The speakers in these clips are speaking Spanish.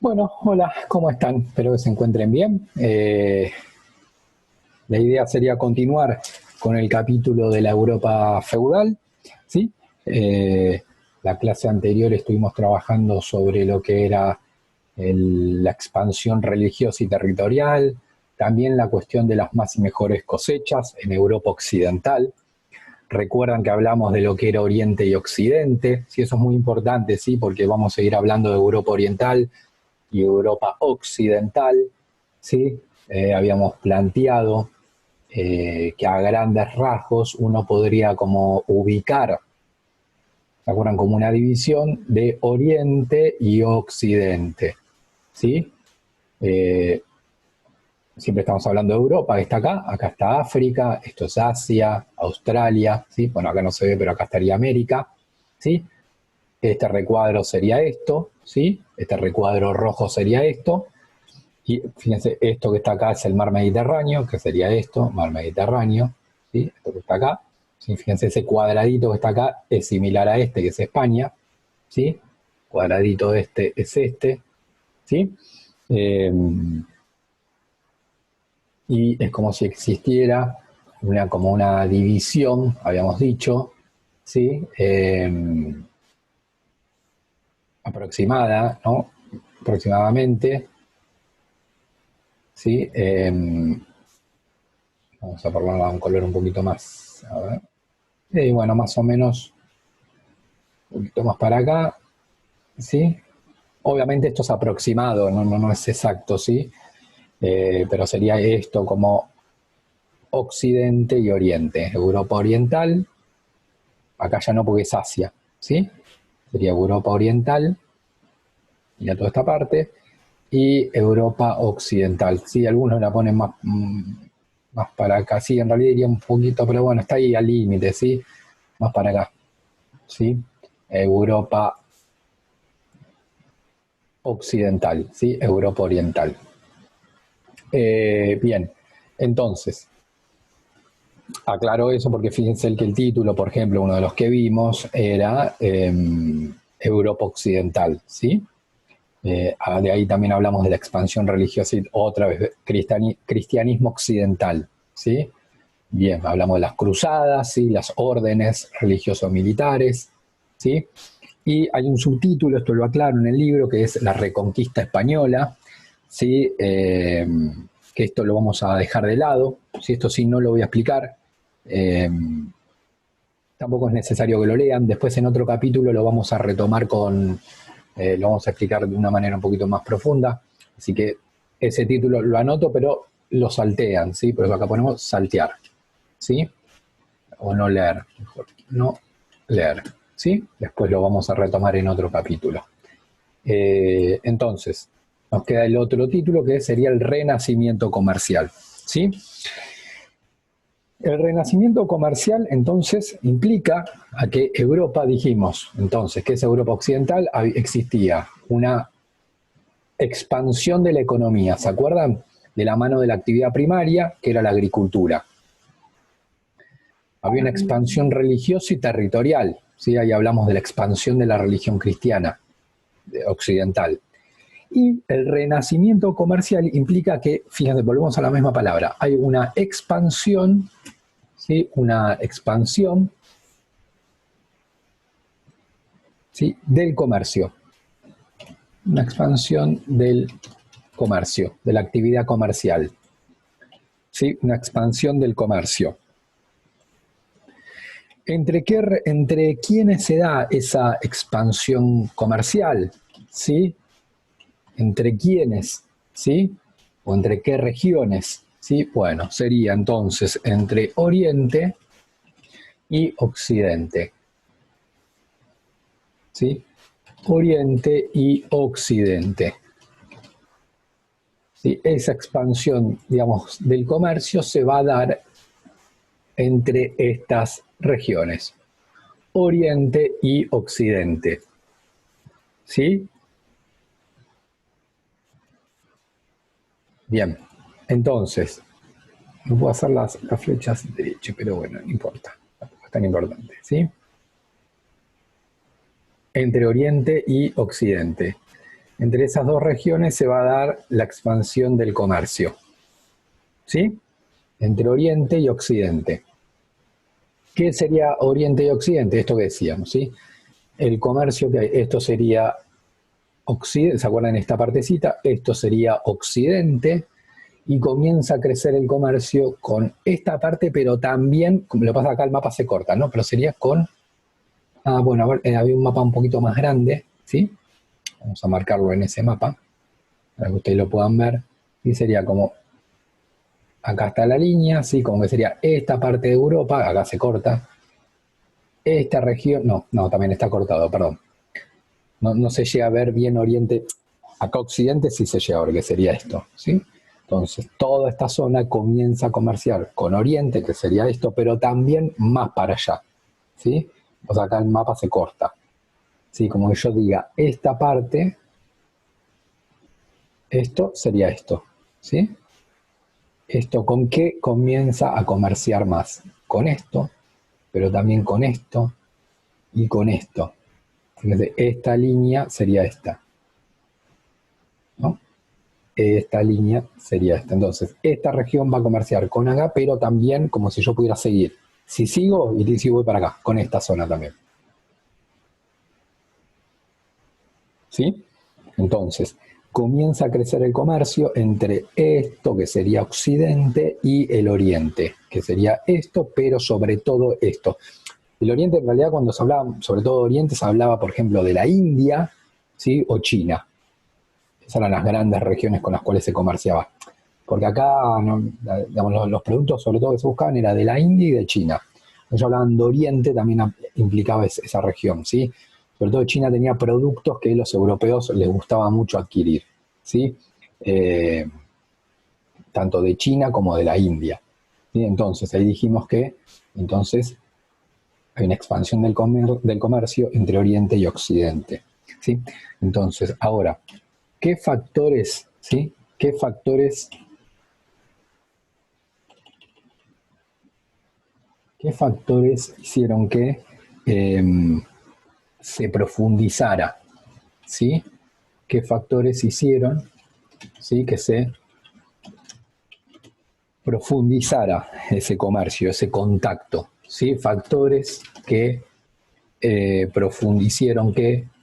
Bueno, hola, ¿cómo están? Espero que se encuentren bien. La idea sería continuar con el capítulo de la Europa feudal, ¿sí? Eh, la clase anterior estuvimos trabajando sobre lo que era la expansión religiosa y territorial, también la cuestión de las más y mejores cosechas en Europa occidental. Recuerdan que hablamos de lo que era Oriente y Occidente, sí, eso es muy importante, sí, porque vamos a ir hablando de Europa Oriental y Europa Occidental, ¿sí? Habíamos planteado que a grandes rasgos uno podría como ubicar, ¿se acuerdan? Como una división de Oriente y Occidente, ¿sí? Eh, Siempre estamos hablando de Europa, que está acá está África, esto es Asia, Australia, ¿sí? Bueno, acá no se ve, pero acá estaría América, ¿sí? Este recuadro sería esto, ¿sí? Este recuadro rojo sería esto. Y fíjense, esto que está acá es el mar Mediterráneo, que sería esto, mar Mediterráneo, ¿sí? Esto que está acá. ¿Sí? Fíjense, ese cuadradito que está acá es similar a este, que es España, ¿sí? Cuadradito este es este, ¿sí? Eh, y es como si existiera como una división, habíamos dicho, ¿sí? Aproximada, ¿no? Aproximadamente, ¿sí? Vamos a ponerlo a un color un poquito más, a ver. Y bueno, más o menos un poquito más para acá, ¿sí? Obviamente esto es aproximado, no es exacto, ¿sí? Pero sería esto como Occidente y Oriente. Europa Oriental, acá ya no porque es Asia, ¿sí? Sería Europa Oriental, ya toda esta parte, y Europa Occidental. Sí, algunos la ponen más, más para acá, sí, en realidad iría un poquito, pero bueno, está ahí al límite, ¿sí? Más para acá, ¿sí? Europa Occidental, ¿sí? Europa Oriental. Bien, entonces, aclaro eso porque fíjense que el título, por ejemplo, uno de los que vimos era Europa Occidental, ¿sí? De ahí también hablamos de la expansión religiosa y otra vez cristianismo occidental, ¿sí? Bien, hablamos de las cruzadas, ¿sí? Las órdenes religiosos militares, ¿sí? Y hay un subtítulo, esto lo aclaro en el libro, que es La Reconquista Española, ¿sí? Que esto lo vamos a dejar de lado, si esto sí no lo voy a explicar. Eh, Tampoco es necesario que lo lean, después en otro capítulo lo vamos a retomar lo vamos a explicar de una manera un poquito más profunda, así que ese título lo anoto, pero lo saltean, ¿sí? Por eso acá ponemos saltear, ¿sí? O no leer, mejor, no leer, ¿sí? Después lo vamos a retomar en otro capítulo. Entonces, nos queda el otro título que sería el Renacimiento Comercial, ¿sí? El renacimiento comercial entonces implica a que Europa, dijimos entonces, que es Europa Occidental, existía una expansión de la economía, ¿se acuerdan? De la mano de la actividad primaria, que era la agricultura. Había una expansión religiosa y territorial, ¿sí? Ahí hablamos de la expansión de la religión cristiana occidental. Y el renacimiento comercial implica que, fíjense, volvemos a la misma palabra, hay una expansión, ¿sí? Una expansión, ¿sí? Del comercio. Una expansión del comercio, de la actividad comercial. ¿Sí? Una expansión del comercio. ¿Entre quiénes se da esa expansión comercial? ¿Sí? ¿Entre quiénes? ¿Sí? ¿O entre qué regiones? ¿Sí? Bueno, sería entonces entre Oriente y Occidente. ¿Sí? Oriente y Occidente. ¿Sí? Esa expansión, digamos, del comercio se va a dar entre estas regiones, Oriente y Occidente. ¿Sí? Bien, entonces, no puedo hacer las flechas derechas, pero bueno, no importa, tampoco es tan importante, ¿sí? Entre Oriente y Occidente. entre esas dos regiones se va a dar la expansión del comercio, ¿sí? Entre Oriente y Occidente. ¿Qué sería Oriente y Occidente? Esto que decíamos, ¿sí? El comercio que hay, esto sería Occidente, ¿se acuerdan esta partecita? Esto sería Occidente, y comienza a crecer el comercio con esta parte, pero también, como lo pasa acá, el mapa se corta, ¿no? Pero sería con, bueno, a ver, había un mapa un poquito más grande, ¿sí? Vamos a marcarlo en ese mapa, para que ustedes lo puedan ver, y sería como, acá está la línea, ¿sí? Como que sería esta parte de Europa, acá se corta, esta región, no, también está cortado, perdón. No se llega a ver bien Oriente, acá Occidente sí se llega a ver que sería esto, ¿sí? Entonces, toda esta zona comienza a comerciar con Oriente, que sería esto, pero también más para allá, ¿sí? O sea, acá el mapa se corta, ¿sí? Como que yo diga, esta parte, esto sería esto, ¿sí? ¿Esto con qué comienza a comerciar más? Con esto, pero también con esto y con esto. Fíjense, esta línea sería esta, ¿no? Esta línea sería esta. Entonces, esta región va a comerciar con acá, pero también como si yo pudiera seguir. Si sigo, y si voy para acá, con esta zona también. ¿Sí? Entonces, comienza a crecer el comercio entre esto, que sería Occidente, y el Oriente, que sería esto, pero sobre todo esto. El Oriente, en realidad, cuando se hablaba, sobre todo de Oriente, se hablaba, por ejemplo, de la India, ¿sí? O China. Esas eran las grandes regiones con las cuales se comerciaba. Porque acá, no, digamos, los productos sobre todo que se buscaban era de la India y de China. Ellos hablaban de Oriente, también implicaba esa región, ¿sí? Sobre todo China tenía productos que los europeos les gustaba mucho adquirir, ¿sí? Tanto de China como de la India, ¿sí? Entonces, ahí dijimos que entonces hay una expansión del comercio entre Oriente y Occidente, ¿sí? Entonces, ahora, ¿qué factores, ¿sí? ¿Qué factores hicieron que eh, se profundizara? ¿Sí? ¿Qué factores hicieron, ¿sí?, que se profundizara ese comercio, ese contacto? ¿Sí? Factores que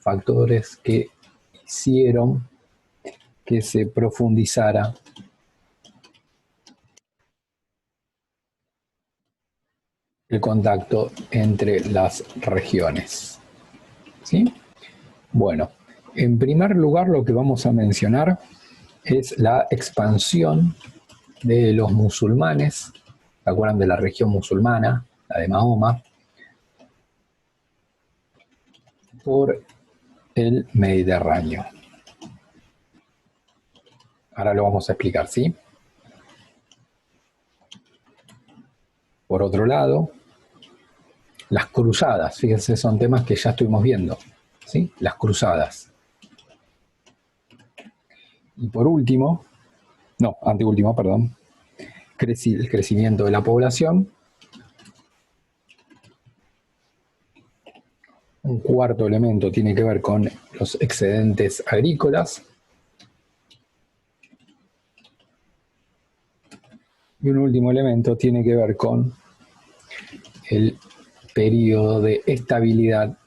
factores que hicieron que se profundizara el contacto entre las regiones. ¿Sí? Bueno, en primer lugar lo que vamos a mencionar es la expansión de los musulmanes, ¿se acuerdan de la región musulmana, la de Mahoma? Por el Mediterráneo. Ahora lo vamos a explicar, ¿sí? Por otro lado, las cruzadas, fíjense, son temas que ya estuvimos viendo, ¿sí? Las cruzadas. Y por último, anteúltimo, perdón, el crecimiento de la población. Un cuarto elemento tiene que ver con los excedentes agrícolas. Y un último elemento tiene que ver con el periodo de estabilidad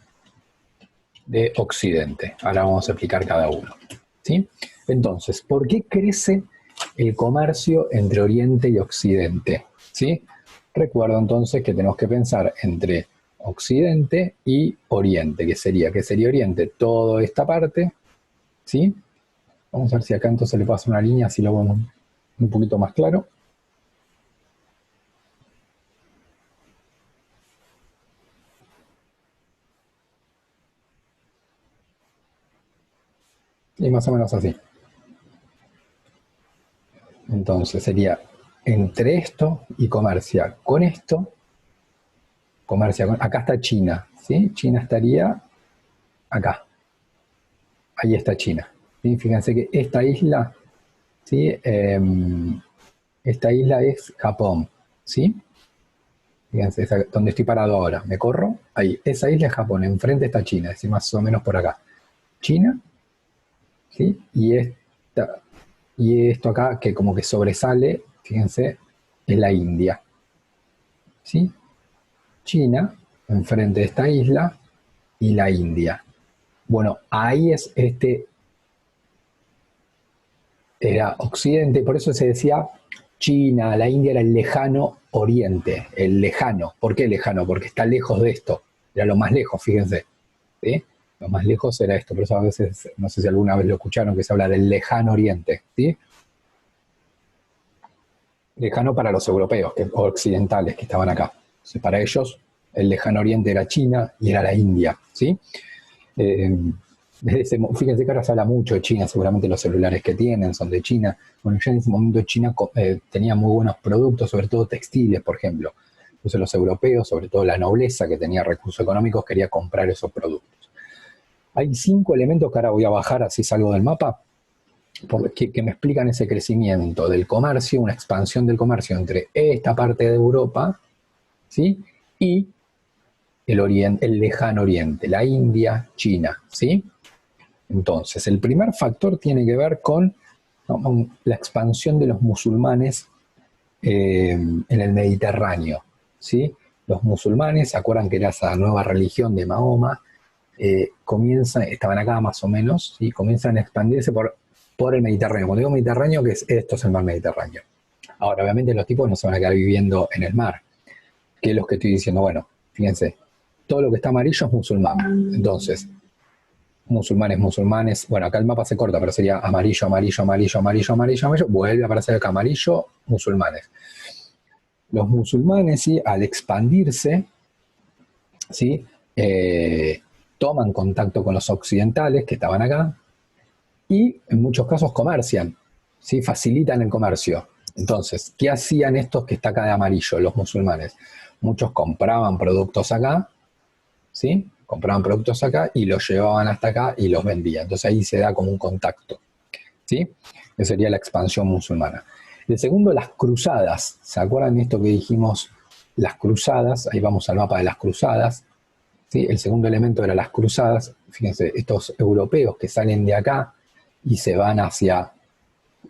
de Occidente. Ahora vamos a explicar cada uno, ¿sí? Entonces, ¿por qué crece el comercio entre Oriente y Occidente? ¿Sí? Recuerdo entonces que tenemos que pensar entre Occidente y Oriente. ¿Qué sería Oriente? Toda esta parte, ¿sí? Vamos a ver si acá entonces le paso una línea, así lo vemos un poquito más claro. Y más o menos así. Entonces sería entre esto y comercia con esto, acá está China, ¿sí? China estaría acá. Ahí está China. ¿Sí? Fíjense que esta isla, ¿sí? Esta isla es Japón, ¿sí? Fíjense, donde estoy parado ahora. Me corro, ahí. Esa isla es Japón, enfrente está China, es decir, más o menos por acá. China, ¿sí? Y esto acá, que como que sobresale, fíjense, es la India, ¿sí? China, enfrente de esta isla, y la India. Bueno, ahí es era Occidente, por eso se decía China, la India era el lejano Oriente, el lejano. ¿Por qué lejano? Porque está lejos de esto, era lo más lejos, fíjense. ¿Sí? Lo más lejos era esto, por eso a veces, no sé si alguna vez lo escucharon, que se habla del lejano Oriente, ¿sí? Lejano para los europeos o occidentales que estaban acá. Entonces, para ellos, el lejano Oriente era China y era la India, ¿sí? Fíjense que ahora se habla mucho de China, seguramente los celulares que tienen son de China. Bueno, ya en ese momento China tenía muy buenos productos, sobre todo textiles, por ejemplo. Entonces los europeos, sobre todo la nobleza que tenía recursos económicos, quería comprar esos productos. Hay 5 elementos que ahora voy a bajar, así salgo del mapa, que me explican ese crecimiento del comercio, una expansión del comercio entre esta parte de Europa, ¿sí? Y el lejano oriente, la India, China, ¿sí? Entonces, el primer factor tiene que ver con, ¿no?, la expansión de los musulmanes en el Mediterráneo, ¿sí? Los musulmanes, ¿se acuerdan que era esa nueva religión de Mahoma? Estaban acá más o menos, y comienzan a expandirse por el Mediterráneo. Cuando digo Mediterráneo, esto es el mar Mediterráneo. Ahora, obviamente los tipos no se van a quedar viviendo en el mar, que es lo que estoy diciendo. Bueno, fíjense, todo lo que está amarillo es musulmán. Entonces, musulmanes, bueno, acá el mapa se corta, pero sería amarillo, amarillo, amarillo, amarillo, amarillo, amarillo, vuelve a aparecer acá amarillo, musulmanes. Los musulmanes, ¿sí?, al expandirse, ¿sí?, toman contacto con los occidentales que estaban acá y en muchos casos comercian, ¿sí?, facilitan el comercio. Entonces, ¿qué hacían estos que está acá de amarillo, los musulmanes? Muchos compraban productos acá, ¿sí? Compraban productos acá y los llevaban hasta acá y los vendían. Entonces ahí se da como un contacto, ¿sí? Esa sería la expansión musulmana. El segundo, las cruzadas. ¿Se acuerdan de esto que dijimos? Las cruzadas, ahí vamos al mapa de las cruzadas, ¿sí? El segundo elemento era las cruzadas. Fíjense, estos europeos que salen de acá y se van hacia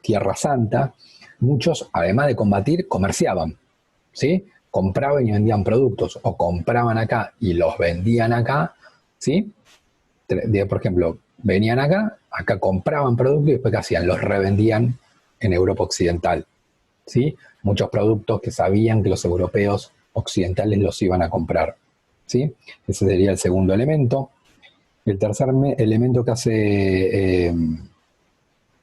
Tierra Santa, muchos, además de combatir, comerciaban, ¿sí? Compraban y vendían productos, o compraban acá y los vendían acá, ¿sí? Por ejemplo, venían acá compraban productos y después ¿qué hacían? Los revendían en Europa Occidental, ¿sí? Muchos productos que sabían que los europeos occidentales los iban a comprar, ¿sí? Ese sería el segundo elemento. El tercer elemento que hace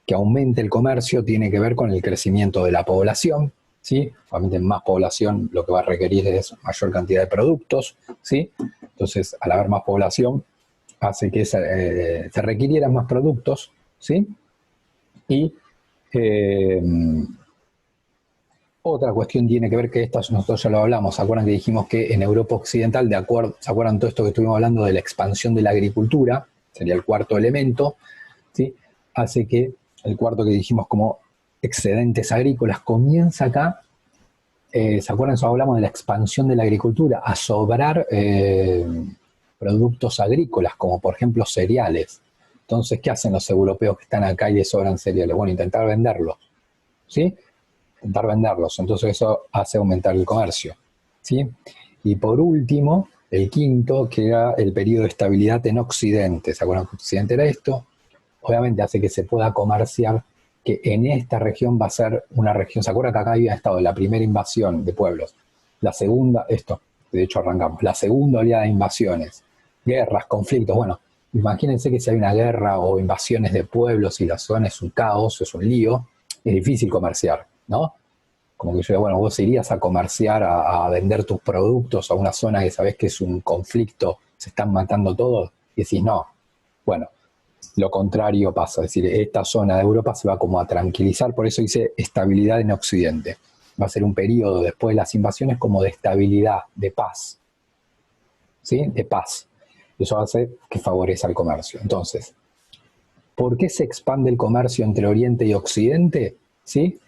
que aumente el comercio tiene que ver con el crecimiento de la población, ¿sí? Obviamente más población lo que va a requerir es mayor cantidad de productos, ¿sí? Entonces, al haber más población, hace que se requirieran más productos, ¿sí? Y otra cuestión tiene que ver que nosotros ya lo hablamos, ¿se acuerdan que dijimos que en Europa Occidental, ¿se acuerdan todo esto que estuvimos hablando de la expansión de la agricultura? Sería el cuarto elemento, ¿sí? Hace que el cuarto que dijimos como excedentes agrícolas comienza acá. ¿Se acuerdan? Hablamos de la expansión de la agricultura, a sobrar productos agrícolas, como por ejemplo cereales. Entonces, ¿qué hacen los europeos que están acá y les sobran cereales? Bueno, intentar venderlos, ¿sí? Intentar venderlos. Entonces eso hace aumentar el comercio, ¿sí? Y por último, el quinto, que era el periodo de estabilidad en Occidente. ¿Se acuerdan que Occidente era esto? Obviamente hace que se pueda comerciar, que en esta región va a ser una región. ¿Se acuerdan que acá había estado la primera invasión de pueblos? La segunda, de hecho arrancamos, la segunda oleada de invasiones, guerras, conflictos. Bueno, imagínense que si hay una guerra o invasiones de pueblos y la zona es un caos, es un lío, es difícil comerciar, ¿no? Como que yo digo, bueno, vos irías a comerciar, a vender tus productos a una zona que sabés que es un conflicto, se están matando todos, y decís, no. Bueno, lo contrario pasa, es decir, esta zona de Europa se va como a tranquilizar, por eso dice estabilidad en Occidente. Va a ser un periodo después de las invasiones como de estabilidad, de paz, ¿sí? De paz. Eso hace que favorezca el comercio. Entonces, ¿por qué se expande el comercio entre Oriente y Occidente? ¿Sí?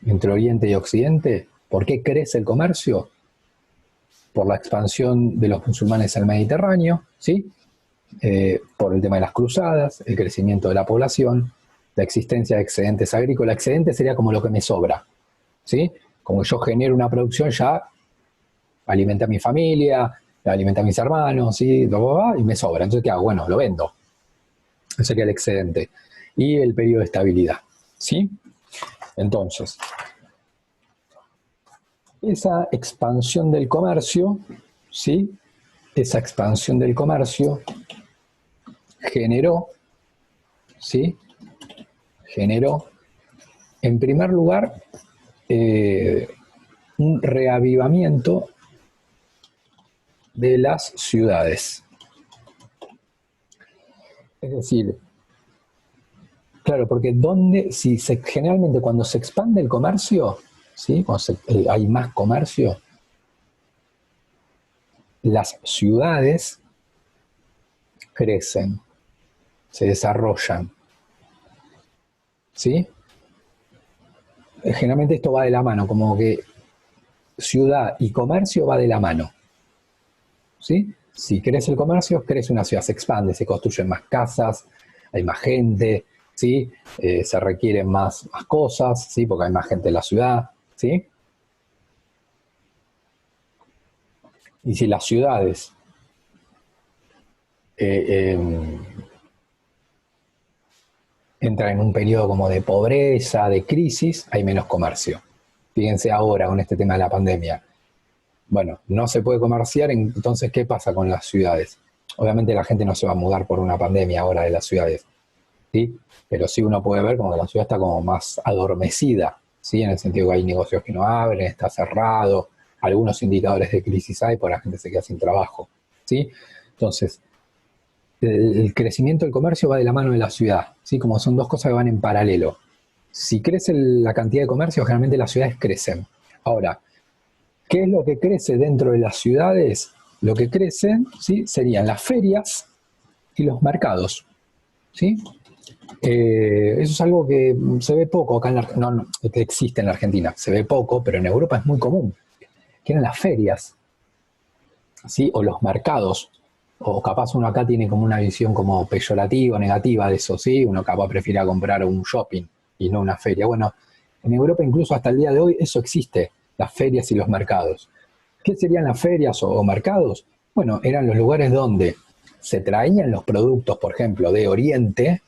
Entre Oriente y Occidente. ¿Por qué crece el comercio? Por la expansión de los musulmanes al Mediterráneo, ¿sí? por el tema de las cruzadas, el crecimiento de la población, la existencia de excedentes agrícolas. Excedente sería como lo que me sobra, ¿sí? Como yo genero una producción, ya alimenta a mi familia, alimenta a mis hermanos, ¿sí? Y me sobra. Entonces, ¿qué hago? Bueno, lo vendo. Eso sería el excedente. Y el periodo de estabilidad, ¿sí? Entonces, esa expansión del comercio, ¿sí? Esa expansión del comercio generó, ¿sí? Generó, en primer lugar, un reavivamiento de las ciudades. Es decir, claro, porque generalmente cuando se expande el comercio, ¿sí? Cuando hay más comercio, las ciudades crecen, se desarrollan, ¿sí? Generalmente esto va de la mano, como que ciudad y comercio va de la mano, ¿sí? Si crece el comercio, crece una ciudad, se expande, se construyen más casas, hay más gente, ¿sí? Se requieren más cosas, ¿sí? Porque hay más gente en la ciudad, ¿sí? Y si las ciudades entran en un periodo como de pobreza, de crisis, hay menos comercio. Fíjense ahora con este tema de la pandemia. Bueno, no se puede comerciar, entonces, ¿qué pasa con las ciudades? Obviamente la gente no se va a mudar por una pandemia ahora de las ciudades, ¿sí? Pero sí uno puede ver como que la ciudad está como más adormecida, ¿sí? En el sentido que hay negocios que no abren, está cerrado, algunos indicadores de crisis hay, porque la gente se queda sin trabajo, ¿sí? Entonces, el crecimiento del comercio va de la mano de la ciudad, ¿sí? Como son dos cosas que van en paralelo. Si crece la cantidad de comercio, generalmente las ciudades crecen. Ahora, ¿qué es lo que crece dentro de las ciudades? Lo que crece, ¿sí? Serían las ferias y los mercados, ¿sí? Eso es algo que se ve poco acá en la Argentina, no, que existe en la Argentina, se ve poco, pero en Europa es muy común. Que eran las ferias, ¿sí? O los mercados. O capaz uno acá tiene como una visión como peyorativa, negativa de eso, ¿sí? Uno capaz prefiere comprar un shopping y no una feria. Bueno, en Europa incluso hasta el día de hoy eso existe, las ferias y los mercados. ¿Qué serían las ferias o mercados? Bueno, eran los lugares donde se traían los productos, por ejemplo, de Oriente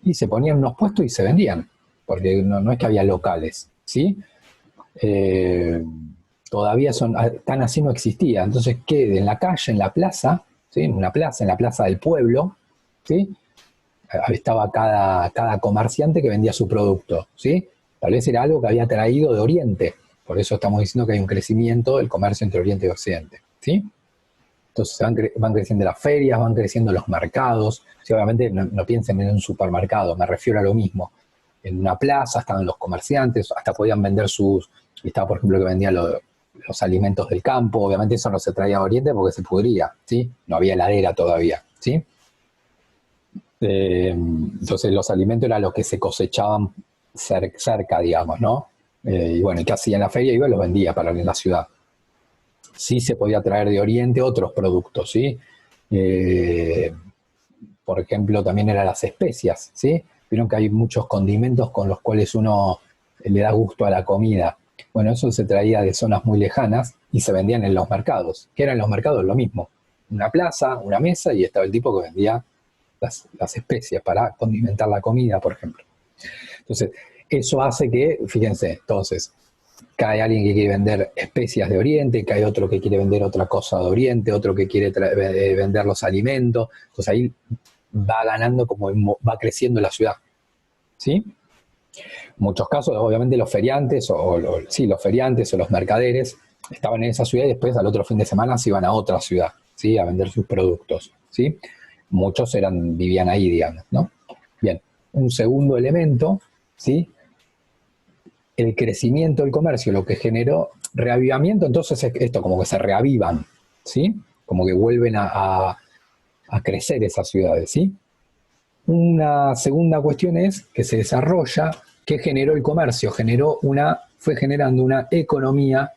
y se ponían unos puestos y se vendían, porque no es que había locales, ¿sí? Todavía tan así no existía. Entonces, ¿qué? En la calle, en la plaza, ¿sí? En una plaza, en la plaza del pueblo, ¿sí? Estaba cada comerciante que vendía su producto, ¿sí? Tal vez era algo que había traído de Oriente. Por eso estamos diciendo que hay un crecimiento del comercio entre Oriente y Occidente, ¿sí? Entonces van creciendo las ferias, van creciendo los mercados. Sí, obviamente no piensen en un supermercado, me refiero a lo mismo. En una plaza estaban los comerciantes, hasta podían vender estaba por ejemplo que vendía los alimentos del campo. Obviamente eso no se traía a Oriente porque se pudría, ¿sí? No había heladera todavía, ¿sí? Entonces los alimentos eran los que se cosechaban cerca, digamos, ¿no? Y bueno, ¿qué hacía en la feria? Iba y los vendía para en la ciudad. Sí se podía traer de Oriente otros productos, ¿sí? Por ejemplo, también eran las especias, ¿sí? Vieron que hay muchos condimentos con los cuales uno le da gusto a la comida. Bueno, eso se traía de zonas muy lejanas y se vendían en los mercados. ¿Qué eran los mercados? Lo mismo. Una plaza, una mesa y estaba el tipo que vendía las especias para condimentar la comida, por ejemplo. Entonces, eso hace que, fíjense, entonces, cae alguien que quiere vender especias de Oriente, cae otro que quiere vender otra cosa de Oriente, otro que quiere vender los alimentos. Entonces ahí va ganando, como va creciendo la ciudad, ¿sí? En muchos casos, obviamente, los feriantes, los feriantes o los mercaderes estaban en esa ciudad y después al otro fin de semana se iban a otra ciudad, ¿sí? A vender sus productos, ¿sí? Muchos vivían ahí, digamos, ¿no? Bien, un segundo elemento, ¿sí? El crecimiento del comercio, lo que generó reavivamiento, entonces es esto, como que se reavivan, ¿sí? Como que vuelven a crecer esas ciudades, ¿sí? Una segunda cuestión es que se desarrolla, ¿qué generó el comercio? Fue generando una economía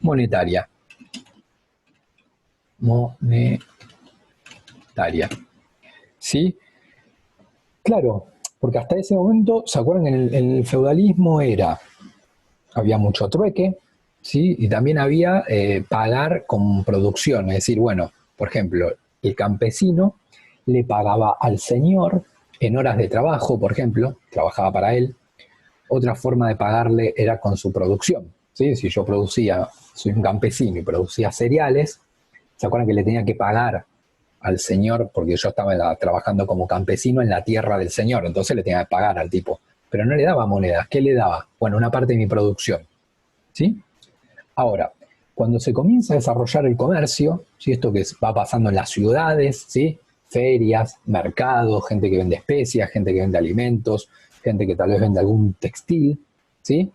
monetaria. Monetaria. monetaria. ¿Sí? Claro, porque hasta ese momento, ¿se acuerdan? En el feudalismo había mucho trueque, ¿sí? Y también había pagar con producción, es decir, bueno, por ejemplo, el campesino le pagaba al señor en horas de trabajo, por ejemplo, trabajaba para él. Otra forma de pagarle era con su producción, ¿sí? Si yo soy un campesino y producía cereales, ¿se acuerdan que le tenía que pagar al señor? Porque yo estaba trabajando como campesino en la tierra del señor, entonces le tenía que pagar al tipo. Pero no le daba monedas, ¿qué le daba? Bueno, una parte de mi producción, ¿sí? Ahora, cuando se comienza a desarrollar el comercio, ¿sí? Esto que va pasando en las ciudades, ¿sí? Ferias, mercados, gente que vende especias, gente que vende alimentos, gente que tal vez vende algún textil, ¿sí?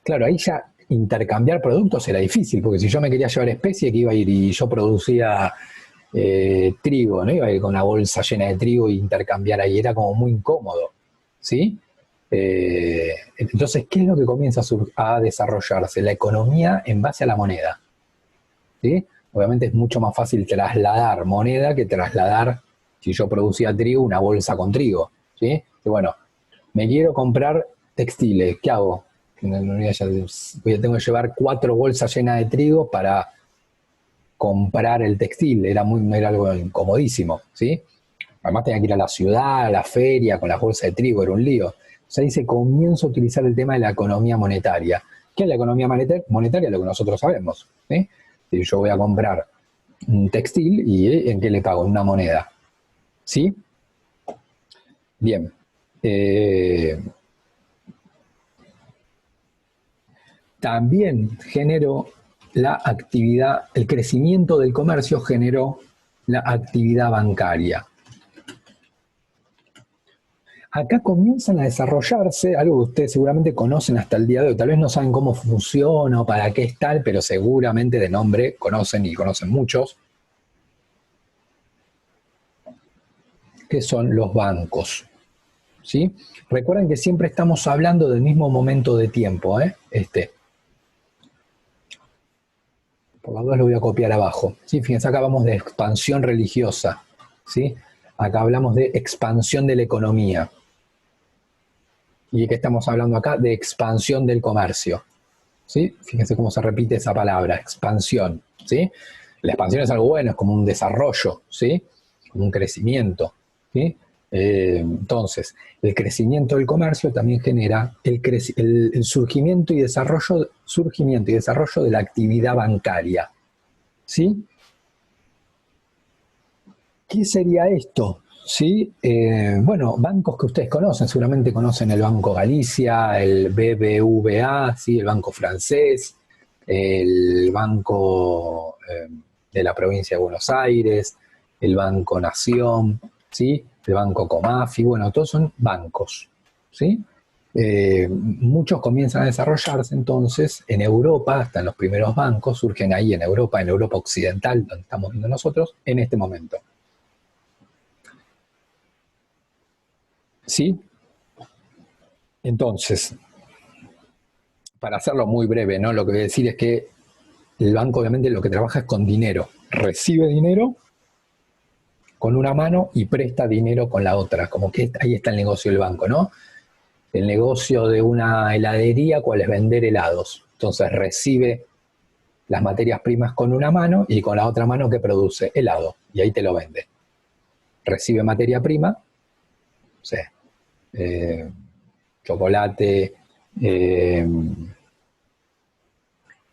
Claro, ahí ya intercambiar productos era difícil, porque si yo me quería llevar especie, que iba a ir y yo producía trigo, ¿no? Iba a ir con una bolsa llena de trigo e intercambiar ahí, era como muy incómodo, ¿sí? Entonces, ¿qué es lo que comienza a desarrollarse? La economía en base a la moneda, ¿sí? Obviamente es mucho más fácil trasladar moneda que trasladar, si yo producía trigo, una bolsa con trigo, ¿sí? Y bueno, me quiero comprar textiles, ¿qué hago? Tengo que llevar 4 bolsas llenas de trigo para comprar el textil, era algo incomodísimo, ¿sí? Además tenía que ir a la ciudad, a la feria, con las bolsas de trigo, era un lío. O sea, ahí se comienza a utilizar el tema de la economía monetaria. ¿Qué es la economía monetaria? Lo que nosotros sabemos, ¿sí? Si yo voy a comprar un textil y ¿en qué le pago? Una moneda, ¿sí? Bien. También generó la actividad, el crecimiento del comercio generó la actividad bancaria. Acá comienzan a desarrollarse algo que ustedes seguramente conocen hasta el día de hoy. Tal vez no saben cómo funciona o para qué es tal, pero seguramente de nombre conocen y conocen muchos, que son los bancos, ¿sí? Recuerden que siempre estamos hablando del mismo momento de tiempo, ¿eh? Por la duda lo voy a copiar abajo. ¿Sí? Fíjense, acá hablamos de expansión religiosa, ¿sí? Acá hablamos de expansión de la economía. ¿Y de qué estamos hablando acá? De expansión del comercio, ¿sí? Fíjense cómo se repite esa palabra, expansión, ¿sí? La expansión es algo bueno, es como un desarrollo, ¿sí? Como un crecimiento, ¿sí? Entonces, el crecimiento del comercio también genera el surgimiento y desarrollo de la actividad bancaria, ¿sí? ¿Qué sería esto? ¿Sí? Bueno, bancos que ustedes conocen, seguramente conocen el Banco Galicia, el BBVA, ¿sí? El Banco Francés, el Banco de la Provincia de Buenos Aires, el Banco Nación, ¿sí? El Banco Comafi, bueno, todos son bancos, ¿sí? Muchos comienzan a desarrollarse entonces en Europa, hasta en los primeros bancos, surgen ahí en Europa occidental, donde estamos viendo nosotros, en este momento. ¿Sí? Entonces, para hacerlo muy breve, ¿no? Lo que voy a decir es que el banco obviamente lo que trabaja es con dinero. Recibe dinero con una mano y presta dinero con la otra. Como que ahí está el negocio del banco, ¿no? El negocio de una heladería, ¿cuál es? Vender helados. Entonces recibe las materias primas con una mano y con la otra mano que produce helado. Y ahí te lo vende. Recibe materia prima, o sea, chocolate,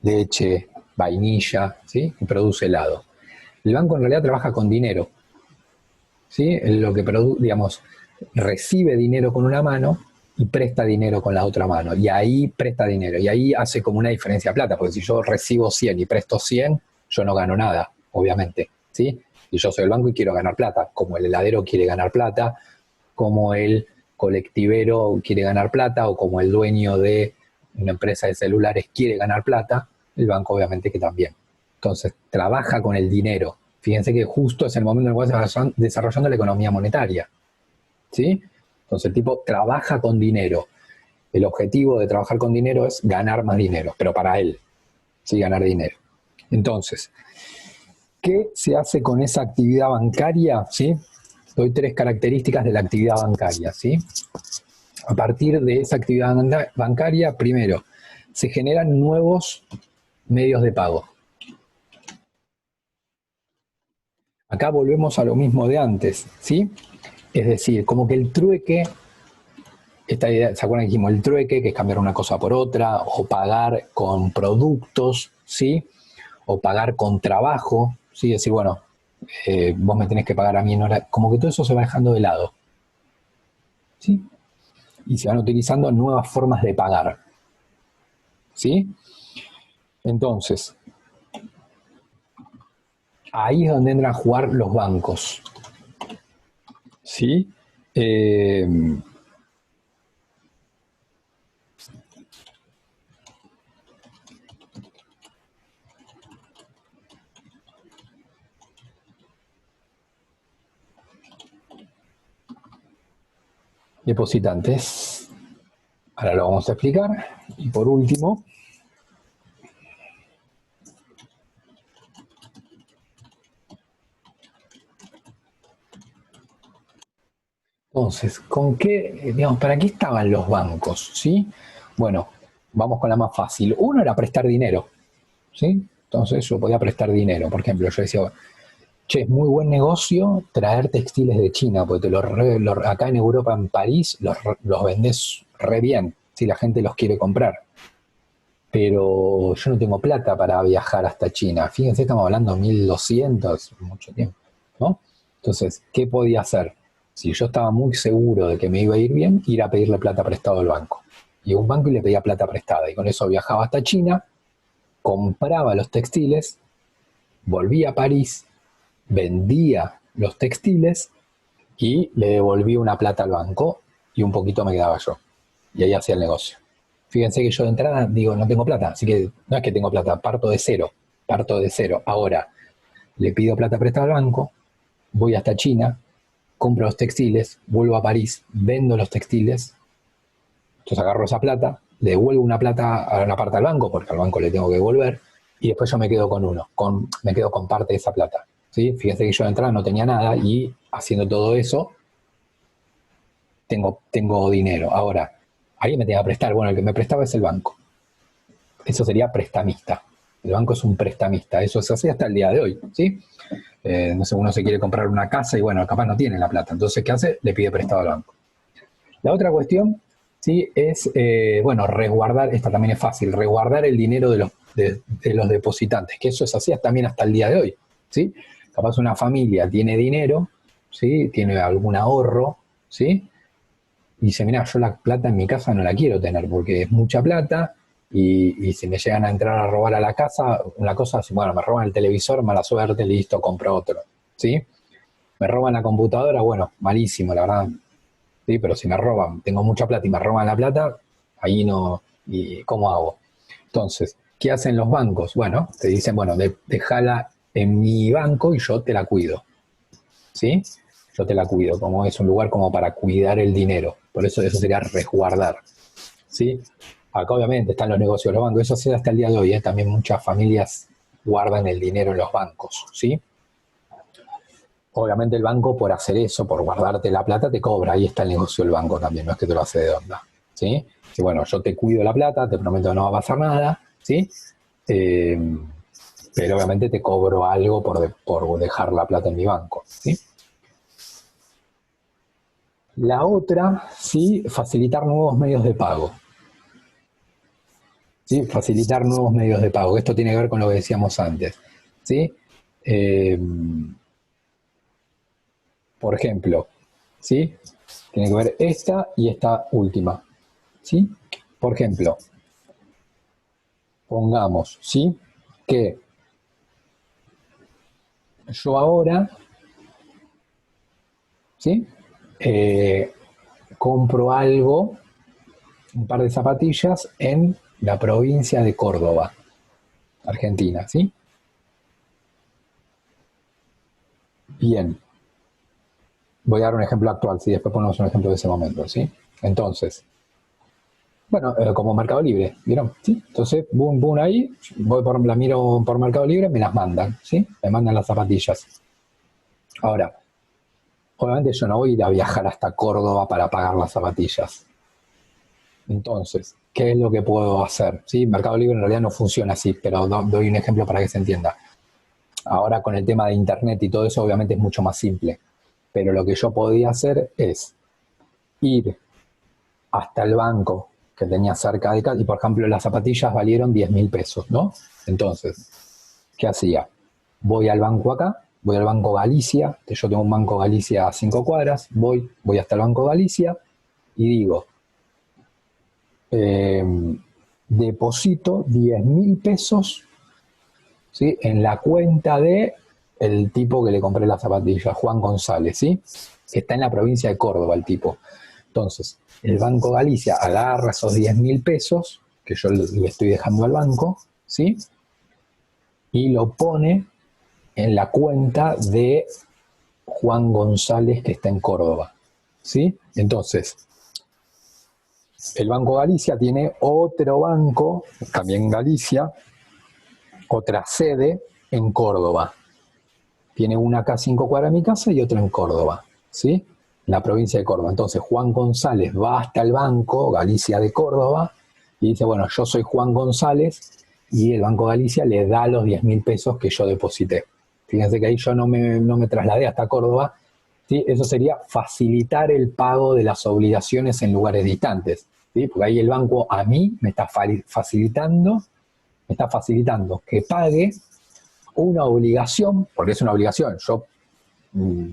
leche, vainilla, ¿sí? Y produce helado. El banco en realidad trabaja con dinero, ¿sí? Lo que digamos, recibe dinero con una mano y presta dinero con la otra mano. Y ahí presta dinero. Y ahí hace como una diferencia de plata, porque si yo recibo 100 y presto 100, yo no gano nada, obviamente, ¿sí? Y yo soy el banco y quiero ganar plata, como el heladero quiere ganar plata, como el colectivero quiere ganar plata, o como el dueño de una empresa de celulares quiere ganar plata, el banco obviamente que también. Entonces, trabaja con el dinero. Fíjense que justo es el momento en el cual se va desarrollando la economía monetaria, ¿sí? Entonces, el tipo trabaja con dinero. El objetivo de trabajar con dinero es ganar más dinero, pero para él, ¿sí? Ganar dinero. Entonces, ¿Qué se hace con esa actividad bancaria? ¿Sí? Doy 3 características de la actividad bancaria, ¿sí? A partir de esa actividad bancaria, primero, se generan nuevos medios de pago. Acá volvemos a lo mismo de antes, ¿sí? Es decir, como que el trueque, esta idea, ¿se acuerdan que dijimos el trueque, que es cambiar una cosa por otra, o pagar con productos, ¿sí? O pagar con trabajo, ¿sí? Es decir, bueno, vos me tenés que pagar a mí en hora, como que todo eso se va dejando de lado, ¿sí? Y se van utilizando nuevas formas de pagar, ¿sí? Entonces, ahí es donde entran a jugar los bancos, ¿sí? Eh, depositantes, ahora lo vamos a explicar. Y por último, entonces, ¿con qué, digamos, para qué estaban los bancos? ¿Sí? Bueno, vamos con la más fácil. Uno era prestar dinero, ¿sí? Entonces yo podía prestar dinero. Por ejemplo, yo decía, che, es muy buen negocio traer textiles de China, porque acá en Europa, en París, los vendés re bien, si la gente los quiere comprar. Pero yo no tengo plata para viajar hasta China. Fíjense, estamos hablando de 1200, mucho tiempo, ¿no? Entonces, ¿qué podía hacer? Si yo estaba muy seguro de que me iba a ir bien, ir a pedirle plata prestado al banco. Y a un banco y le pedía plata prestada. Y con eso viajaba hasta China, compraba los textiles, volvía a París, vendía los textiles y le devolvía una plata al banco y un poquito me quedaba yo. Y ahí hacía el negocio. Fíjense que yo de entrada digo, no tengo plata, así que no es que tengo plata, parto de cero, parto de cero. Ahora, le pido plata prestada al banco, voy hasta China, compro los textiles, vuelvo a París, vendo los textiles, entonces agarro esa plata, le devuelvo una plata a una parte al banco, porque al banco le tengo que devolver, y después yo me quedo con me quedo con parte de esa plata. ¿Sí? Fíjense que yo de entrada no tenía nada y haciendo todo eso tengo dinero. Ahora, alguien me tenía que prestar, bueno, el que me prestaba es el banco. Eso sería prestamista. El banco es un prestamista, eso se hace hasta el día de hoy, ¿sí? No sé, uno se quiere comprar una casa y bueno, capaz no tiene la plata, entonces ¿qué hace? Le pide prestado al banco. La otra cuestión, ¿sí? Es, bueno, resguardar, esta también es fácil, resguardar el dinero de los depositantes, que eso es así también hasta el día de hoy, ¿sí? Capaz una familia tiene dinero, ¿sí? Tiene algún ahorro, ¿sí? Y dice, mira, yo la plata en mi casa no la quiero tener porque es mucha plata y si me llegan a entrar a robar a la casa, una cosa, bueno, me roban el televisor, mala suerte, listo, compro otro, ¿sí? Me roban la computadora, bueno, malísimo, la verdad, ¿sí? Pero si me roban, tengo mucha plata y me roban la plata, ahí no, ¿y cómo hago? Entonces, ¿qué hacen los bancos? Bueno, te dicen, bueno, déjala en mi banco y yo te la cuido, ¿sí? Yo te la cuido, como es un lugar como para cuidar el dinero. Por eso sería resguardar, ¿sí? Acá obviamente están los negocios de los bancos, eso se da hasta el día de hoy, ¿eh? También muchas familias guardan el dinero en los bancos, ¿sí? Obviamente el banco por hacer eso, por guardarte la plata, te cobra, ahí está el negocio del banco también, no es que te lo hace de onda, ¿sí? Sí, bueno, yo te cuido la plata, te prometo que no va a pasar nada, ¿sí? Eh, pero obviamente te cobro algo por dejar la plata en mi banco, ¿sí? La otra, sí, facilitar nuevos medios de pago. ¿Sí? Facilitar nuevos medios de pago. Esto tiene que ver con lo que decíamos antes. ¿Sí? Eh, por ejemplo, ¿sí? Tiene que ver esta y esta última. ¿Sí? Por ejemplo, pongamos, ¿sí? Que yo ahora, ¿sí? Eh, compro algo, un par de zapatillas en la provincia de Córdoba, Argentina, ¿sí? Bien, voy a dar un ejemplo actual, ¿sí? Después ponemos un ejemplo de ese momento, ¿sí? Entonces, Bueno, como Mercado Libre, ¿vieron? ¿Sí? Entonces, boom, boom ahí, la miro por Mercado Libre, me las mandan, ¿sí? Me mandan las zapatillas. Ahora, obviamente yo no voy a ir a viajar hasta Córdoba para pagar las zapatillas. Entonces, ¿qué es lo que puedo hacer? ¿Sí? Mercado Libre en realidad no funciona así, pero doy un ejemplo para que se entienda. Ahora con el tema de internet y todo eso, obviamente es mucho más simple. Pero lo que yo podía hacer es ir hasta el banco que tenía cerca de casa, y por ejemplo las zapatillas valieron 10.000 pesos, ¿no? Entonces, ¿qué hacía? Voy al banco acá, voy al Banco Galicia, que yo tengo un Banco Galicia a 5 cuadras, voy hasta el Banco Galicia y digo, eh, deposito 10.000 pesos, ¿sí? En la cuenta de el tipo que le compré las zapatillas, Juan González, ¿sí? Que está en la provincia de Córdoba el tipo. Entonces, el Banco Galicia agarra esos 10.000 pesos que yo le estoy dejando al banco, ¿sí? Y lo pone en la cuenta de Juan González que está en Córdoba, ¿sí? Entonces, el Banco Galicia tiene otro banco, también en Galicia, otra sede en Córdoba. Tiene una acá a 5 cuadras de mi casa y otra en Córdoba, ¿sí? En la provincia de Córdoba. Entonces Juan González va hasta el Banco Galicia de Córdoba y dice, bueno, yo soy Juan González, y el Banco Galicia le da los 10.000 pesos que yo deposité. Fíjense que ahí yo no me trasladé hasta Córdoba, ¿sí? Eso sería facilitar el pago de las obligaciones en lugares distantes, ¿sí? Porque ahí el banco a mí me está facilitando que pague una obligación, porque es una obligación. Yo,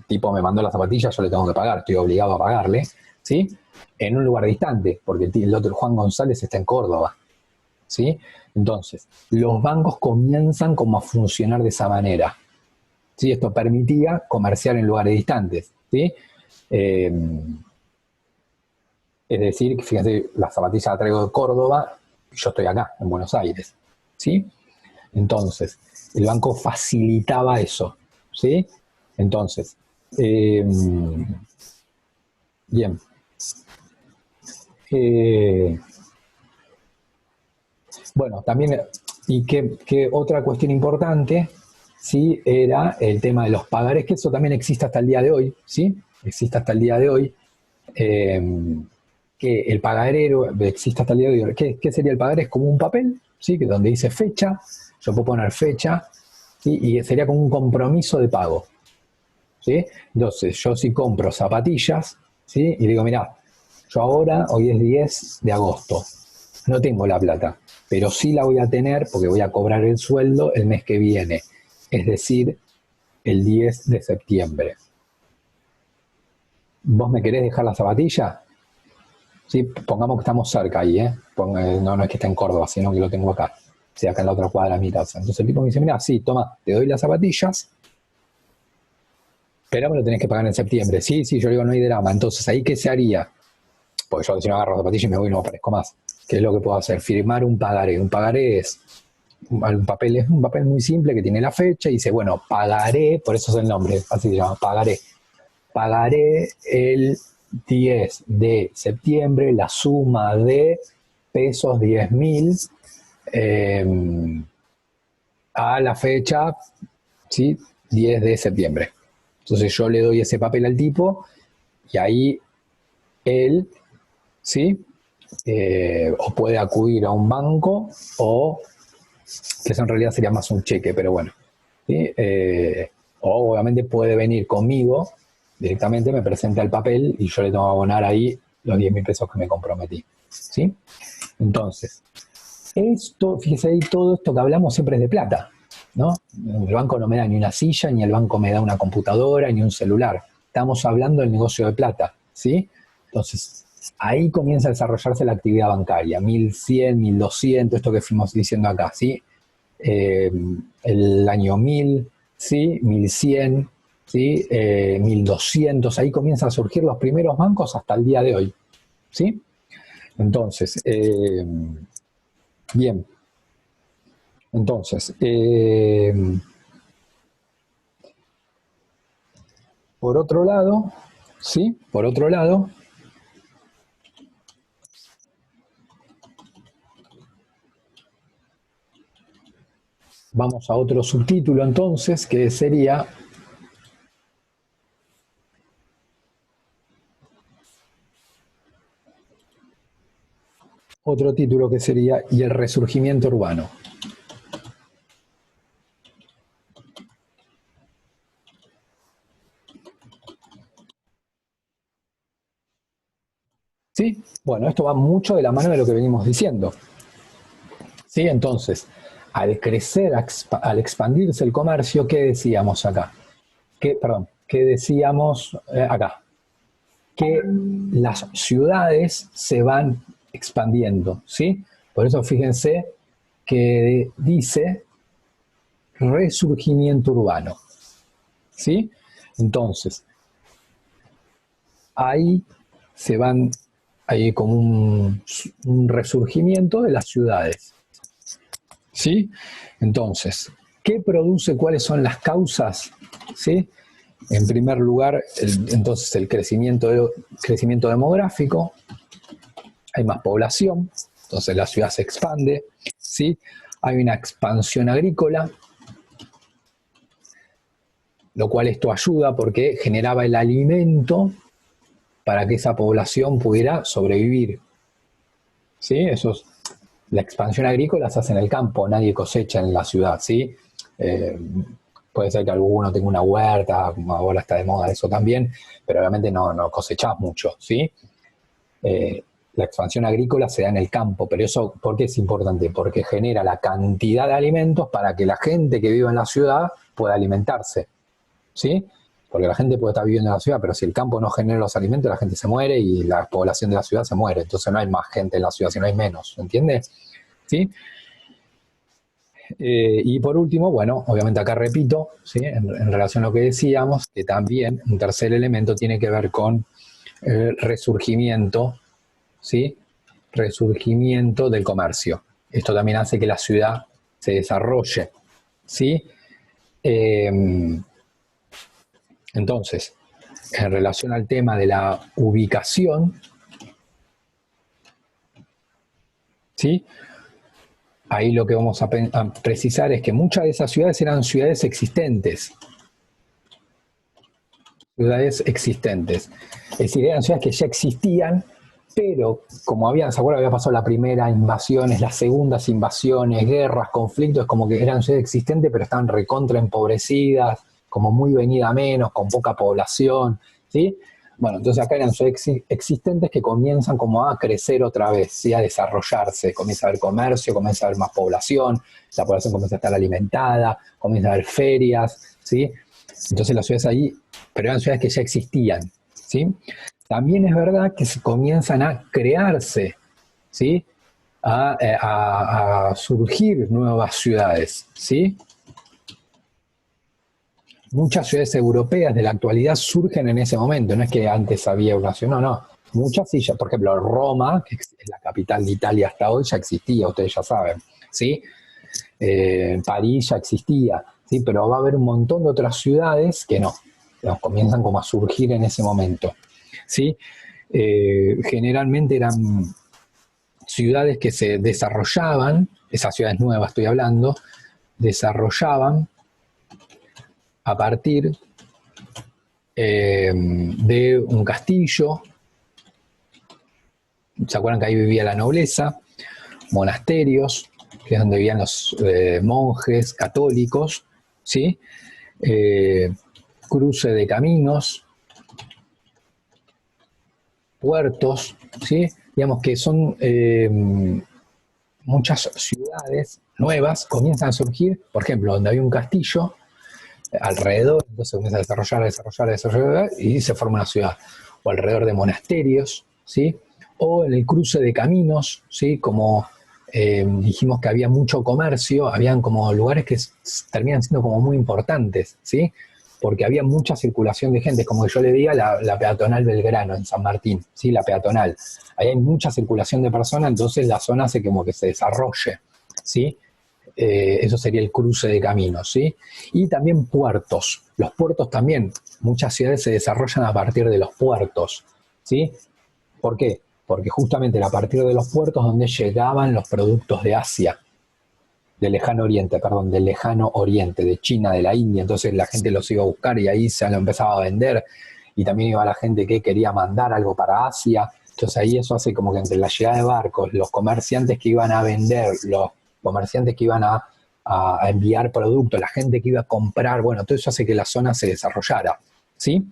tipo, me mandó las zapatillas, yo le tengo que pagar, estoy obligado a pagarle, ¿sí? En un lugar distante, porque el otro Juan González está en Córdoba, ¿sí? Entonces, los bancos comienzan como a funcionar de esa manera, ¿sí? Esto permitía comerciar en lugares distantes, ¿sí? Eh, es decir, fíjense, las zapatillas las traigo de Córdoba y yo estoy acá, en Buenos Aires, ¿sí? Entonces, el banco facilitaba eso, ¿sí? Entonces, eh, bien. Eh, bueno, también, y que otra cuestión importante, ¿sí? Era el tema de los pagares, que eso también existe hasta el día de hoy, ¿sí? Existe hasta el día de hoy. eh, que el pagarero existe hasta el día de hoy. ¿Qué sería el pagaré? Es como un papel, ¿sí? Que donde dice fecha, yo puedo poner fecha, ¿sí? Y sería como un compromiso de pago, ¿sí? Entonces, yo si compro zapatillas, ¿sí? Y digo, mirá, yo ahora, hoy es 10 de agosto, no tengo la plata, pero sí la voy a tener porque voy a cobrar el sueldo el mes que viene, es decir, el 10 de septiembre. ¿Vos me querés dejar la zapatilla? Sí, pongamos que estamos cerca ahí, ¿eh? No es que está en Córdoba, sino que lo tengo acá. Sí, acá en la otra cuadra de mi casa. Entonces el tipo me dice, mira, sí, toma, te doy las zapatillas, pero me lo tenés que pagar en septiembre. Sí, sí, yo le digo, no hay drama. Entonces, ¿ahí qué se haría? Porque yo si no agarro la zapatilla y me voy y no aparezco más. ¿Qué es lo que puedo hacer? Firmar un pagaré. Un pagaré es un papel muy simple que tiene la fecha y dice, bueno, pagaré, por eso es el nombre, así se llama, pagaré. Pagaré el 10 de septiembre la suma de pesos 10.000 eh, a la fecha, ¿sí? 10 de septiembre. Entonces yo le doy ese papel al tipo y ahí él, ¿sí? O puede acudir a un banco o, que eso en realidad sería más un cheque, pero bueno, ¿sí? O obviamente puede venir conmigo directamente, me presenta el papel y yo le tengo que abonar ahí los 10.000 pesos que me comprometí, ¿sí? Entonces, esto, fíjese ahí, todo esto que hablamos siempre es de plata, ¿no? El banco no me da ni una silla, ni el banco me da una computadora, ni un celular. Estamos hablando del negocio de plata, ¿sí? Entonces, ahí comienza a desarrollarse la actividad bancaria, 1.100, 1.200, esto que fuimos diciendo acá, ¿sí? Eh, el año 1000, ¿sí? 1.100, ¿sí? 1.200, ahí comienzan a surgir los primeros bancos hasta el día de hoy, ¿sí? Entonces, bien, entonces, por otro lado, ¿sí? Por otro lado, Vamos a otro subtítulo entonces, que sería otro título que sería "Y el resurgimiento urbano". ¿Sí? Bueno, esto va mucho de la mano de lo que venimos diciendo. ¿Sí? Entonces, al crecer, al expandirse el comercio, ¿qué decíamos acá? ¿Qué decíamos acá? Que las ciudades se van expandiendo, ¿sí? Por eso fíjense que dice resurgimiento urbano, ¿sí? Entonces, ahí se van, hay como un resurgimiento de las ciudades, ¿sí? Entonces, ¿qué produce? ¿Cuáles son las causas? ¿Sí? En primer lugar, entonces el crecimiento demográfico, hay más población, entonces la ciudad se expande, ¿sí? Hay una expansión agrícola, lo cual esto ayuda porque generaba el alimento para que esa población pudiera sobrevivir, ¿sí? La expansión agrícola se hace en el campo, nadie cosecha en la ciudad, ¿sí? Eh, Puede ser que alguno tenga una huerta, como ahora está de moda eso también, pero obviamente no cosechás mucho, ¿sí? La expansión agrícola se da en el campo, pero eso, ¿por qué es importante? Porque genera la cantidad de alimentos para que la gente que vive en la ciudad pueda alimentarse, ¿sí? Porque la gente puede estar viviendo en la ciudad, pero si el campo no genera los alimentos, la gente se muere y la población de la ciudad se muere. Entonces no hay más gente en la ciudad, sino hay menos, ¿entiendes? ¿Sí? Y por último, bueno, obviamente acá repito, ¿sí? En relación a lo que decíamos, que también un tercer elemento tiene que ver con el resurgimiento, ¿sí? Resurgimiento del comercio. Esto también hace que la ciudad se desarrolle, ¿sí? Entonces, en relación al tema de la ubicación, ¿sí? Ahí lo que vamos a precisar es que muchas de esas ciudades eran ciudades existentes. Ciudades existentes. Es decir, eran ciudades que ya existían, pero como ¿se acuerdan? Había pasado la primera invasiones, las segundas invasiones, guerras, conflictos, como que eran ciudades existentes, pero estaban recontra empobrecidas, como muy venida a menos, con poca población, ¿sí? Bueno, entonces acá eran ciudades existentes que comienzan como a crecer otra vez, ¿sí? A desarrollarse, comienza a haber comercio, comienza a haber más población, la población comienza a estar alimentada, comienza a haber ferias, ¿sí? Entonces las ciudades ahí, pero eran ciudades que ya existían, ¿sí? También es verdad que se comienzan a crearse, ¿sí? A surgir nuevas ciudades, ¿sí? Muchas ciudades europeas de la actualidad surgen en ese momento, no es que antes había una ciudad, no. Muchas sí, por ejemplo, Roma, que es la capital de Italia hasta hoy, ya existía, ustedes ya saben, ¿sí? París ya existía, ¿sí? Pero va a haber un montón de otras ciudades que no, comienzan como a surgir en ese momento, ¿sí? Generalmente eran ciudades que se desarrollaban, esas ciudades nuevas estoy hablando, desarrollaban a partir de un castillo. ¿Se acuerdan que ahí vivía la nobleza? Monasterios, que es donde vivían los monjes católicos, ¿sí? Cruce de caminos, puertos, ¿sí? Digamos que son muchas ciudades nuevas comienzan a surgir, por ejemplo, donde había un castillo alrededor, entonces comienza a desarrollar y se forma una ciudad, o alrededor de monasterios, ¿sí? O en el cruce de caminos, ¿sí? Como dijimos que había mucho comercio, habían como lugares que terminan siendo como muy importantes, ¿sí? Porque había mucha circulación de gente, como yo le diga, la peatonal Belgrano en San Martín, ¿sí? La peatonal. Ahí hay mucha circulación de personas, entonces la zona hace como que se desarrolle, ¿sí? Eso sería el cruce de caminos, ¿sí? Y también puertos. Los puertos también, muchas ciudades se desarrollan a partir de los puertos, ¿sí? ¿Por qué? Porque justamente era a partir de los puertos donde llegaban los productos de Asia, del lejano oriente, perdón, del lejano oriente, de China, de la India. Entonces la gente los iba a buscar y ahí se lo empezaba a vender. Y también iba la gente que quería mandar algo para Asia. Entonces ahí eso hace como que entre la llegada de barcos, los comerciantes que iban a vender, los comerciantes que iban a enviar productos, la gente que iba a comprar, bueno, todo eso hace que la zona se desarrollara, ¿sí?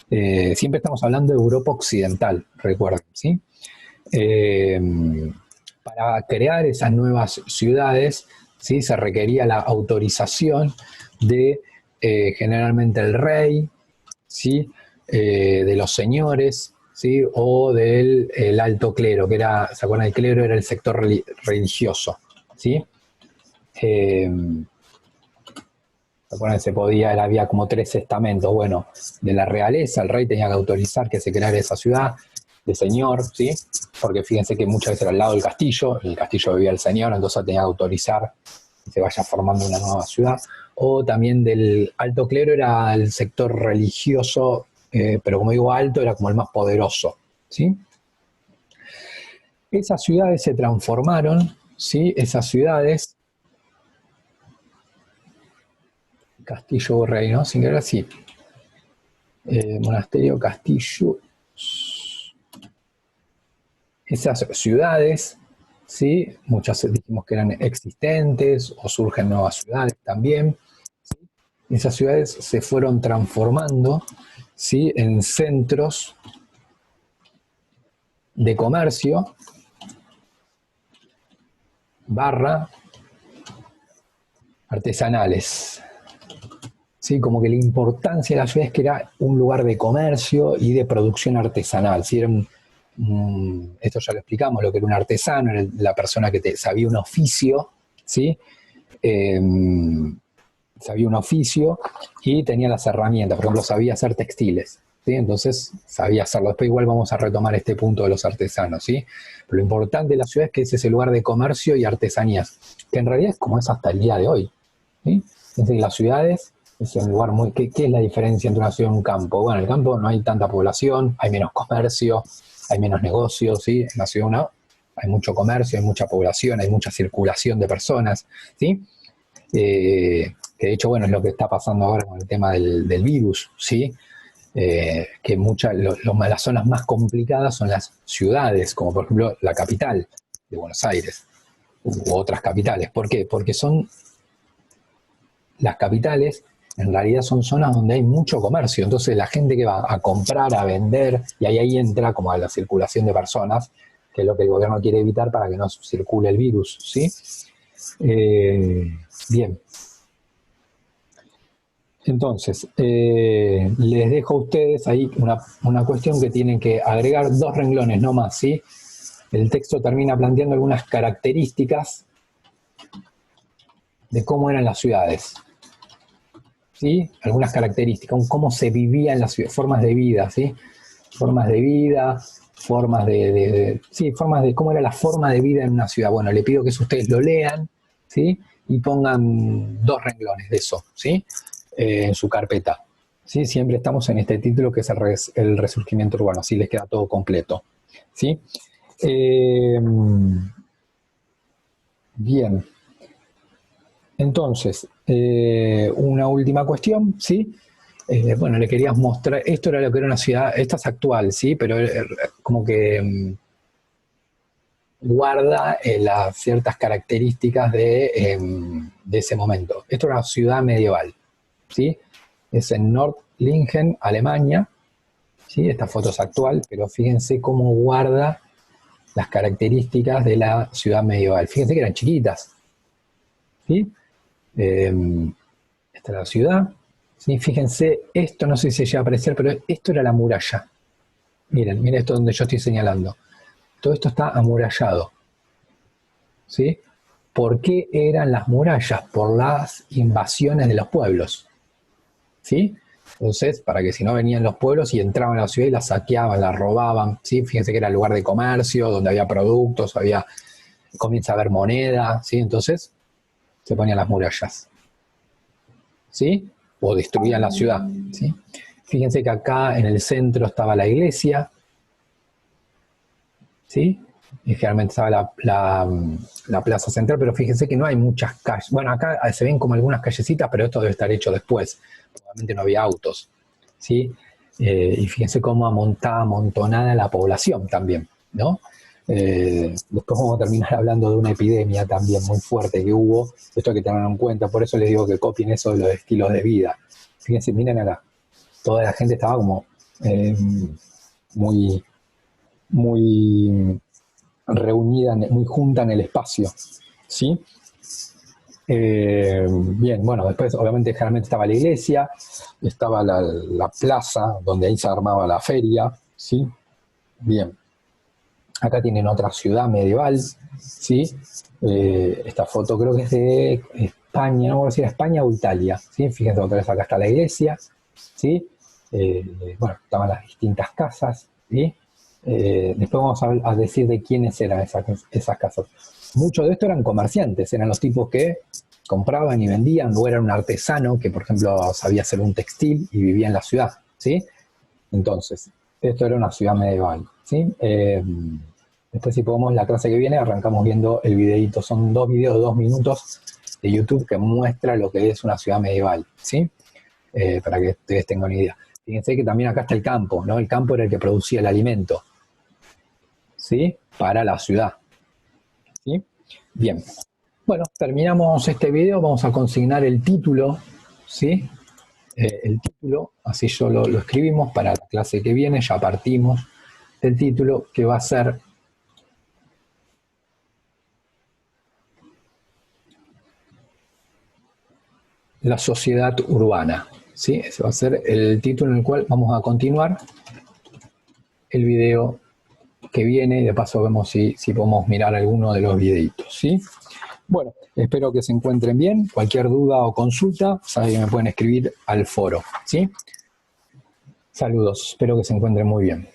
Siempre estamos hablando de Europa Occidental, recuerden, ¿sí? Eh, para crear esas nuevas ciudades, ¿sí? Se requería la autorización de generalmente el rey, ¿sí? De los señores, ¿sí? O del el alto clero, que era, ¿se acuerdan? El clero era el sector religioso, ¿sí? ¿Se acuerdan? Se podía, había como 3 estamentos, bueno, de la realeza, el rey tenía que autorizar que se creara esa ciudad, de señor, ¿sí? Porque fíjense que muchas veces era al lado del castillo, en el castillo vivía el señor, entonces tenía que autorizar que se vaya formando una nueva ciudad. O también del alto clero era el sector religioso, pero como digo alto, era como el más poderoso, ¿sí? Esas ciudades se transformaron, ¿sí? Esas ciudades, castillo reino, sin querer así, monasterio, castillo, esas ciudades, ¿sí? Muchas dijimos que eran existentes o surgen nuevas ciudades también. ¿Sí? Esas ciudades se fueron transformando, ¿sí? En centros de comercio barra artesanales. ¿Sí? Como que la importancia de la ciudad es que era un lugar de comercio y de producción artesanal. ¿Sí? Era esto ya lo explicamos, lo que era un artesano, era la persona que sabía un oficio, ¿sí? Eh, sabía un oficio y tenía las herramientas, por ejemplo, sabía hacer textiles, ¿sí? Entonces sabía hacerlo. Después igual vamos a retomar este punto de los artesanos, ¿sí? Pero lo importante de la ciudad es que es ese lugar de comercio y artesanías, que en realidad es como es hasta el día de hoy, ¿sí? Es decir, las ciudades es un lugar muy... ¿Qué es la diferencia entre una ciudad y un campo? Bueno, en el campo no hay tanta población, hay menos comercio, hay menos negocios, ¿sí? En la ciudad no, hay mucho comercio, hay mucha población, hay mucha circulación de personas, ¿sí? Que de hecho, bueno, es lo que está pasando ahora con el tema del virus, ¿sí? Que las zonas más complicadas son las ciudades, como por ejemplo la capital de Buenos Aires u otras capitales. ¿Por qué? Porque son las capitales, en realidad son zonas donde hay mucho comercio, entonces la gente que va a comprar, a vender, y ahí entra como a la circulación de personas, que es lo que el gobierno quiere evitar para que no circule el virus, ¿sí? Bien. Entonces, les dejo a ustedes ahí una cuestión que tienen que agregar 2 renglones, no más, ¿sí? El texto termina planteando algunas características de cómo eran las ciudades, ¿sí? Algunas características, cómo se vivía en las ciudades, formas de vida, ¿sí? Formas de vida, formas de cómo era la forma de vida en una ciudad. Bueno, le pido que ustedes lo lean, ¿sí? Y pongan 2 renglones de eso, ¿sí? En su carpeta. ¿Sí? Siempre estamos en este título que es el resurgimiento urbano, así les queda todo completo. ¿Sí? Bien. Entonces, una última cuestión, ¿sí? Bueno, le querías mostrar, esto era lo que era una ciudad, esta es actual, ¿sí? Pero como que guarda las ciertas características de ese momento. Esto era una ciudad medieval, ¿sí? Es en Nordlingen, Alemania, ¿sí? Esta foto es actual, pero fíjense cómo guarda las características de la ciudad medieval. Fíjense que eran chiquitas, ¿sí? Esta es la ciudad, ¿sí? Fíjense, esto no sé si se llega a aparecer, pero esto era la muralla. Miren esto donde yo estoy señalando. Todo esto está amurallado, ¿sí? ¿Por qué eran las murallas? Por las invasiones de los pueblos, ¿sí? Entonces, para que si no venían los pueblos y entraban a la ciudad y la saqueaban, la robaban, ¿sí? Fíjense que era el lugar de comercio, donde había productos, comienza a haber moneda, ¿sí? Entonces, se ponían las murallas, ¿sí? O destruían la ciudad, ¿sí? Fíjense que acá en el centro estaba la iglesia, ¿sí? y generalmente estaba la plaza central, pero fíjense que no hay muchas calles. Bueno, acá se ven como algunas callecitas, pero esto debe estar hecho después. Probablemente no había autos, ¿sí? Y fíjense cómo amontonada la población también, ¿no? Después vamos a terminar hablando de una epidemia también muy fuerte que hubo. Esto hay que tenerlo en cuenta, por eso les digo que copien eso de los estilos de vida. Fíjense, miren acá, toda la gente estaba como muy, muy reunida, muy junta en el espacio, ¿sí? Bien, bueno, después obviamente generalmente estaba la iglesia, estaba la plaza donde ahí se armaba la feria, ¿sí? Bien, acá tienen otra ciudad medieval, ¿sí? Esta foto creo que es de España, no voy a decir España o Italia, ¿sí? Fíjense otra vez, acá está la iglesia, ¿sí? Bueno, estaban las distintas casas, ¿sí? Después vamos a decir de quiénes eran esas casas. Muchos de estos eran comerciantes, eran los tipos que compraban y vendían, o era un artesano que, por ejemplo, sabía hacer un textil y vivía en la ciudad, ¿sí? Entonces, esto era una ciudad medieval, ¿sí? Después, si podemos, la clase que viene, arrancamos viendo el videito. Son 2 videos de 2 minutos de YouTube que muestra lo que es una ciudad medieval, ¿sí? Para que ustedes tengan una idea. Fíjense que también acá está el campo, ¿no? El campo era el que producía el alimento, ¿sí? Para la ciudad, ¿sí? Bien. Bueno, terminamos este video, vamos a consignar el título, ¿sí? El título, así yo lo escribimos para la clase que viene, ya partimos del título, que va a ser la sociedad urbana, ¿sí? Ese va a ser el título en el cual vamos a continuar el video que viene y de paso vemos si podemos mirar alguno de los videitos, ¿sí? Bueno, espero que se encuentren bien. Cualquier duda o consulta, saben que me pueden escribir al foro, ¿sí? Saludos, espero que se encuentren muy bien.